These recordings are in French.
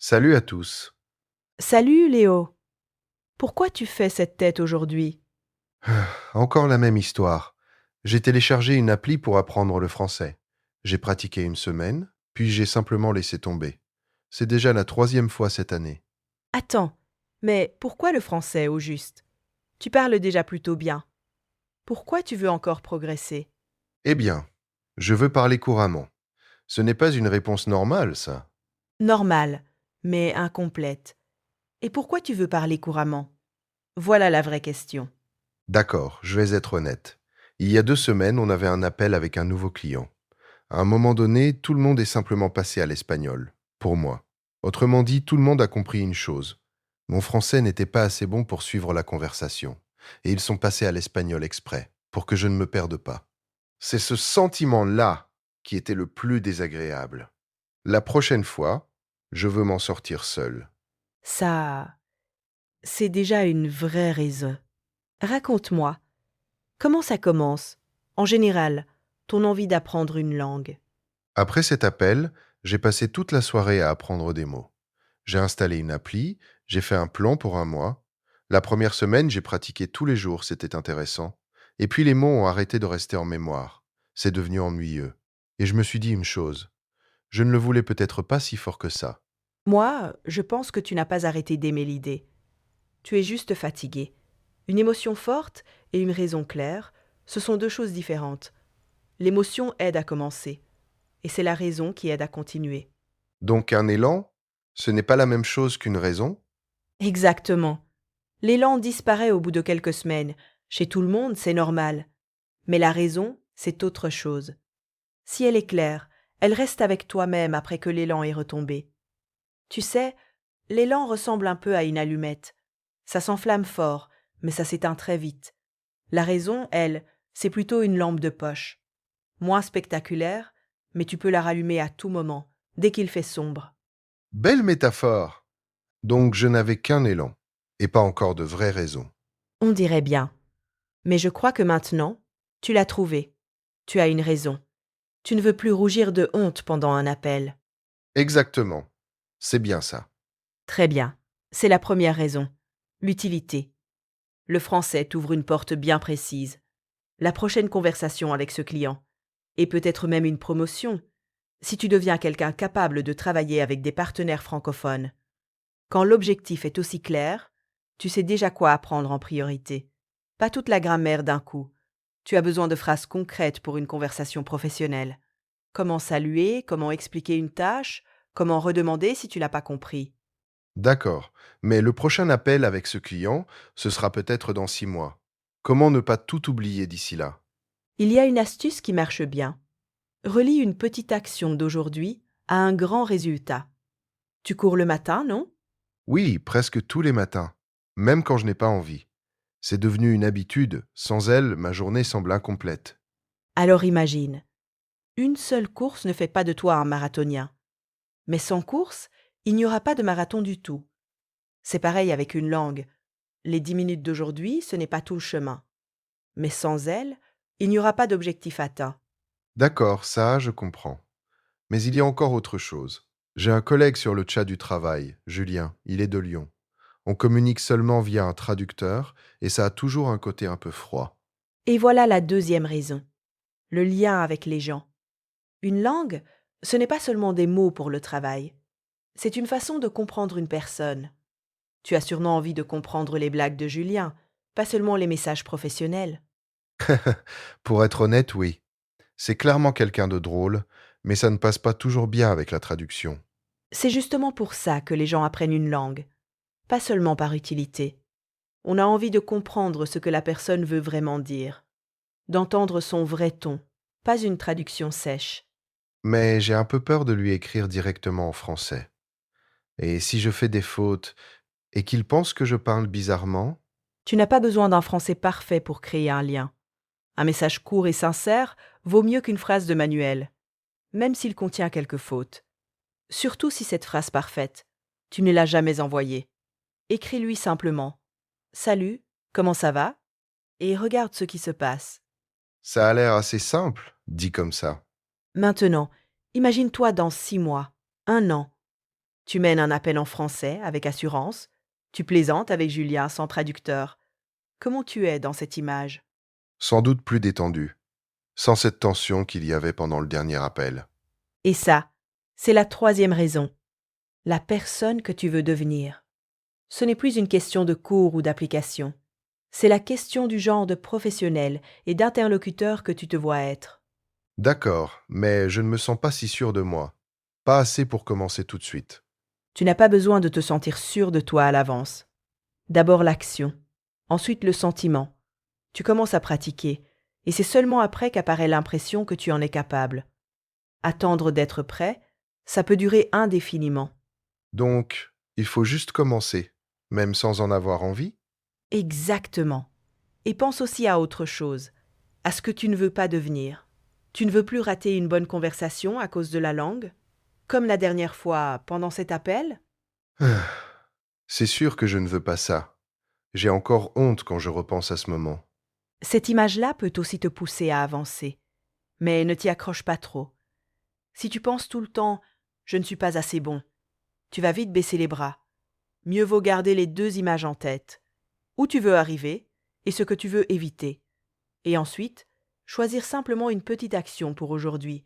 Salut à tous. Salut Léo, pourquoi tu fais cette tête aujourd'hui? Encore la même histoire. J'ai téléchargé une appli pour apprendre le français. J'ai pratiqué une semaine, puis j'ai simplement laissé tomber. C'est déjà la troisième fois cette année. Attends, mais pourquoi le français au juste? Tu parles déjà plutôt bien. Pourquoi tu veux encore progresser? Eh bien, je veux parler couramment. Ce n'est pas une réponse normale, ça. Normal, mais incomplète. Et pourquoi tu veux parler couramment? Voilà la vraie question. D'accord, je vais être honnête. Il y a 2 semaines, on avait un appel avec un nouveau client. À un moment donné, tout le monde est simplement passé à l'espagnol. Pour moi. Autrement dit, tout le monde a compris une chose. Mon français n'était pas assez bon pour suivre la conversation. Et ils sont passés à l'espagnol exprès, pour que je ne me perde pas. C'est ce sentiment-là qui était le plus désagréable. La prochaine fois, je veux m'en sortir seul. Ça, c'est déjà une vraie raison. Raconte-moi, comment ça commence, en général, ton envie d'apprendre une langue? Après cet appel, j'ai passé toute la soirée à apprendre des mots. J'ai installé une appli, j'ai fait un plan pour un mois. La première semaine, j'ai pratiqué tous les jours, c'était intéressant. Et puis les mots ont arrêté de rester en mémoire. C'est devenu ennuyeux. Et je me suis dit une chose. Je ne le voulais peut-être pas si fort que ça. Moi, je pense que tu n'as pas arrêté d'aimer l'idée. Tu es juste fatigué. Une émotion forte et une raison claire, ce sont deux choses différentes. L'émotion aide à commencer, et c'est la raison qui aide à continuer. Donc un élan, ce n'est pas la même chose qu'une raison. Exactement. L'élan disparaît au bout de quelques semaines. Chez tout le monde, c'est normal. Mais la raison, c'est autre chose. Si elle est claire, elle reste avec toi-même après que l'élan est retombé. Tu sais, l'élan ressemble un peu à une allumette. Ça s'enflamme fort, mais ça s'éteint très vite. La raison, elle, c'est plutôt une lampe de poche. Moins spectaculaire, mais tu peux la rallumer à tout moment, dès qu'il fait sombre. Belle métaphore. Donc je n'avais qu'un élan, et pas encore de vraies raisons. On dirait bien. Mais je crois que maintenant, tu l'as trouvé. Tu as une raison. Tu ne veux plus rougir de honte pendant un appel. Exactement. C'est bien ça. Très bien. C'est la première raison. L'utilité. Le français t'ouvre une porte bien précise. La prochaine conversation avec ce client. Et peut-être même une promotion, si tu deviens quelqu'un capable de travailler avec des partenaires francophones. Quand l'objectif est aussi clair, tu sais déjà quoi apprendre en priorité. Pas toute la grammaire d'un coup. Tu as besoin de phrases concrètes pour une conversation professionnelle. Comment saluer, comment expliquer une tâche, comment redemander si tu n'as pas compris. D'accord. Mais le prochain appel avec ce client, ce sera peut-être dans 6 mois. Comment ne pas tout oublier d'ici là? Il y a une astuce qui marche bien. Relie une petite action d'aujourd'hui à un grand résultat. Tu cours le matin, non? Oui, presque tous les matins, même quand je n'ai pas envie. C'est devenu une habitude. Sans elle, ma journée semble incomplète. Alors imagine. Une seule course ne fait pas de toi un marathonien. Mais sans course, il n'y aura pas de marathon du tout. C'est pareil avec une langue. Les 10 minutes d'aujourd'hui, ce n'est pas tout le chemin. Mais sans elles, il n'y aura pas d'objectif atteint. D'accord, ça, je comprends. Mais il y a encore autre chose. J'ai un collègue sur le chat du travail, Julien, il est de Lyon. On communique seulement via un traducteur et ça a toujours un côté un peu froid. Et voilà la deuxième raison. Le lien avec les gens. Une langue, ce n'est pas seulement des mots pour le travail. C'est une façon de comprendre une personne. Tu as sûrement envie de comprendre les blagues de Julien, pas seulement les messages professionnels. Pour être honnête, oui. C'est clairement quelqu'un de drôle, mais ça ne passe pas toujours bien avec la traduction. C'est justement pour ça que les gens apprennent une langue, pas seulement par utilité. On a envie de comprendre ce que la personne veut vraiment dire, d'entendre son vrai ton, pas une traduction sèche. Mais j'ai un peu peur de lui écrire directement en français. Et si je fais des fautes et qu'il pense que je parle bizarrement, Tu n'as pas besoin d'un français parfait pour créer un lien. Un message court et sincère vaut mieux qu'une phrase de manuel, même s'il contient quelques fautes. Surtout si cette phrase parfaite, tu ne l'as jamais envoyée. Écris-lui simplement. Salut, comment ça va? Et regarde ce qui se passe. ça a l'air assez simple, dit comme ça. Maintenant, imagine-toi dans 6 mois, un an. Tu mènes un appel en français avec assurance. Tu plaisantes avec Julien sans traducteur. Comment tu es dans cette image? Sans doute plus détendu, sans cette tension qu'il y avait pendant le dernier appel. Et ça, c'est la troisième raison. La personne que tu veux devenir. Ce n'est plus une question de cours ou d'application. C'est la question du genre de professionnel et d'interlocuteur que tu te vois être. D'accord, mais je ne me sens pas si sûr de moi. Pas assez pour commencer tout de suite. Tu n'as pas besoin de te sentir sûr de toi à l'avance. D'abord l'action, ensuite le sentiment. Tu commences à pratiquer, et c'est seulement après qu'apparaît l'impression que tu en es capable. Attendre d'être prêt, ça peut durer indéfiniment. Donc, il faut juste commencer, même sans en avoir envie? Exactement. Et pense aussi à autre chose, à ce que tu ne veux pas devenir. Tu ne veux plus rater une bonne conversation à cause de la langue? Comme la dernière fois, pendant cet appel? C'est sûr que je ne veux pas ça. J'ai encore honte quand je repense à ce moment. Cette image-là peut aussi te pousser à avancer. Mais ne t'y accroche pas trop. Si tu penses tout le temps « je ne suis pas assez bon », tu vas vite baisser les bras. Mieux vaut garder les deux images en tête. Où tu veux arriver et ce que tu veux éviter. Et ensuite, choisir simplement une petite action pour aujourd'hui.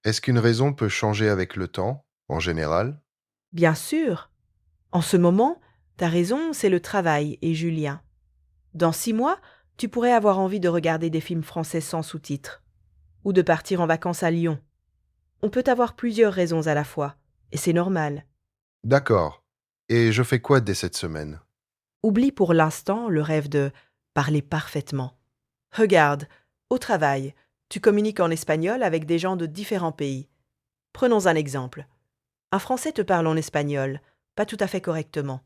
Est-ce qu'une raison peut changer avec le temps, en général? Bien sûr, en ce moment, ta raison, c'est le travail et Julien. Dans 6 mois, tu pourrais avoir envie de regarder des films français sans sous-titres. Ou de partir en vacances à Lyon. On peut avoir plusieurs raisons à la fois, et c'est normal. D'accord. Et je fais quoi dès cette semaine? Oublie pour l'instant le rêve de parler parfaitement. Regarde, au travail, tu communiques en espagnol avec des gens de différents pays. Prenons un exemple. Un Français te parle en espagnol, pas tout à fait correctement.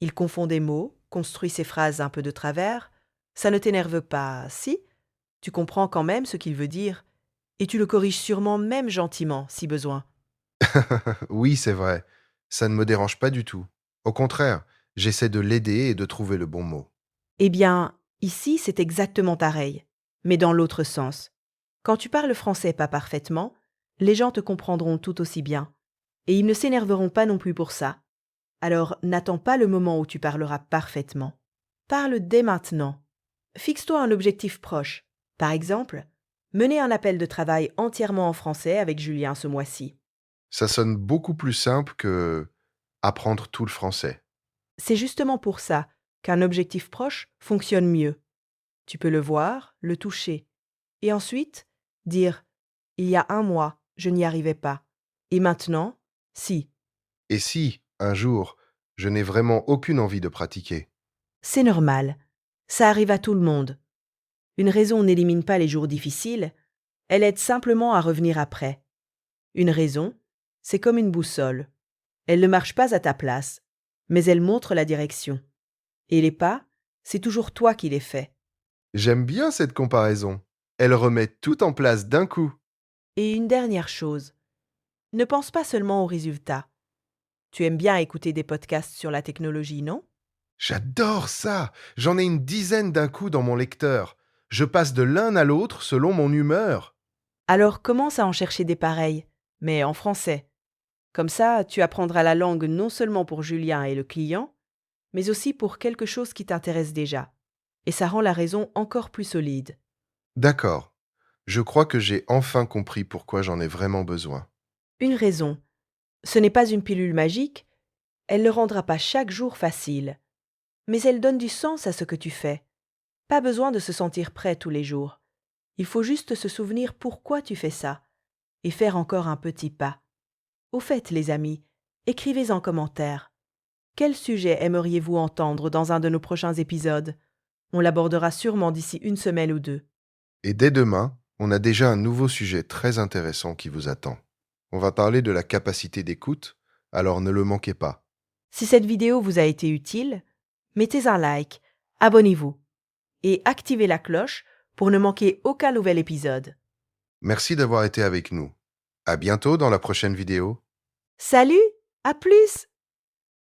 Il confond des mots, construit ses phrases un peu de travers. Ça ne t'énerve pas, si? Tu comprends quand même ce qu'il veut dire, et tu le corriges sûrement même gentiment, si besoin. Oui, c'est vrai. Ça ne me dérange pas du tout. Au contraire, j'essaie de l'aider et de trouver le bon mot. Eh bien, ici, c'est exactement pareil, mais dans l'autre sens. Quand tu parles français pas parfaitement, les gens te comprendront tout aussi bien, et ils ne s'énerveront pas non plus pour ça. Alors, n'attends pas le moment où tu parleras parfaitement. Parle dès maintenant. Fixe-toi un objectif proche. Par exemple, mener un appel de travail entièrement en français avec Julien ce mois-ci. Ça sonne beaucoup plus simple que apprendre tout le français. C'est justement pour ça qu'un objectif proche fonctionne mieux. Tu peux le voir, le toucher, et ensuite dire « Il y a 1 mois, je n'y arrivais pas. Et maintenant, si. » Et si, un jour, je n'ai vraiment aucune envie de pratiquer? C'est normal. Ça arrive à tout le monde. Une raison n'élimine pas les jours difficiles, elle aide simplement à revenir après. Une raison, c'est comme une boussole. Elle ne marche pas à ta place, mais elle montre la direction. Et les pas, c'est toujours toi qui les fais. J'aime bien cette comparaison. Elle remet tout en place d'un coup. Et une dernière chose, ne pense pas seulement aux résultats. Tu aimes bien écouter des podcasts sur la technologie, non? J'adore ça. J'en ai une dizaine d'un coup dans mon lecteur. Je passe de l'un à l'autre selon mon humeur. Alors commence à en chercher des pareils, mais en français. Comme ça, tu apprendras la langue non seulement pour Julien et le client, mais aussi pour quelque chose qui t'intéresse déjà. Et ça rend la raison encore plus solide. D'accord. Je crois que j'ai enfin compris pourquoi j'en ai vraiment besoin. Une raison, ce n'est pas une pilule magique, elle ne rendra pas chaque jour facile, mais elle donne du sens à ce que tu fais. Pas besoin de se sentir prêt tous les jours. Il faut juste se souvenir pourquoi tu fais ça, et faire encore un petit pas. Au fait, les amis, écrivez en commentaire. Quel sujet aimeriez-vous entendre dans un de nos prochains épisodes? On l'abordera sûrement d'ici une semaine ou 2. Et dès demain, on a déjà un nouveau sujet très intéressant qui vous attend. On va parler de la capacité d'écoute, alors ne le manquez pas. Si cette vidéo vous a été utile, mettez un like, abonnez-vous et activez la cloche pour ne manquer aucun nouvel épisode. Merci d'avoir été avec nous. À bientôt dans la prochaine vidéo. Salut, à plus!